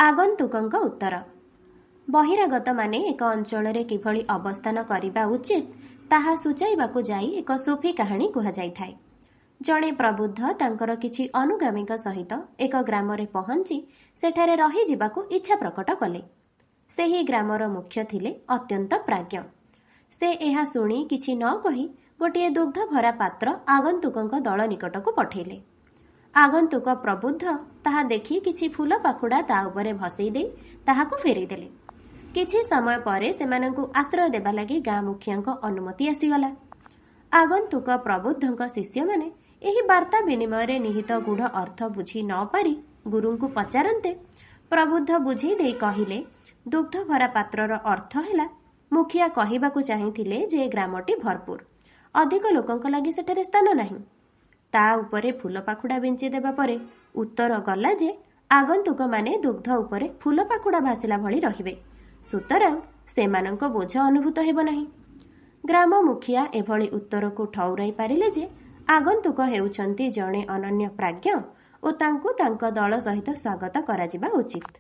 आगंतुकଙ୍କ उत्तर। बहिरागतमाने एक अंचଳରେ किभଳି अवस्थान करिबा उचित ताहा सूचाइबाकु जाई एक सूफी कहानी कुहाଯାଇଥାଏ। जणे प्रबुद्ध तांकर किछि अनुगामीक सहित एक ग्रामरे पहुंची सेठारे रहिजिबाकु इच्छा प्रकट कले। सेही ग्रामर मुख्य थिले अत्यंत प्राज्ञ। से एहा सुनी किछि न कहि गोटिए दुग्ध भरा पात्र आगंतुकଙ୍କ दल निकटकु पठेले। आगंतुक प्रबुद्ध ताहा देखि किछि फूल पाखुड़ा ता उपरे भसई दे ताहाकु फेरी देले। किछि समय परे सेमानंकु आश्रय देबा लागि गाँ मुखियाଙ୍କ अनुमति आसीगला। आगंतुक प्रबुद्धଙ୍କ शिष्य माने एही वार्ता विनिमय निहित गूढ़ अर्थ बुझी न पारि गुरुंकु पचारन्ते प्रबुद्ध बुझी देई कहिले, दुग्ध भरा पात्रर अर्थ हैला मुखिया कहिबाकु चाहिथिले जे ग्रामटी भरपूर, अधिक लोकंक लागि सेठारे स्थान नाही। ता उपरे फूल पाखुड़ा बिंची देबा परे उत्तर गला जे आगंतुक माने दुग्ध उपरे फूल पाखुड़ा भासिला भଳି रहिबे, सुतरां सेमानंक बोझ अनुभूत हेबो नाही। ग्राम मुखिया एभଳି उत्तरକୁ ठौराई पारिले जे आगंतुक हेउछन्ति जणे अनन्य प्राज्ञ ओ तांकु तांक दल सहित स्वागत कराजिबा उचित।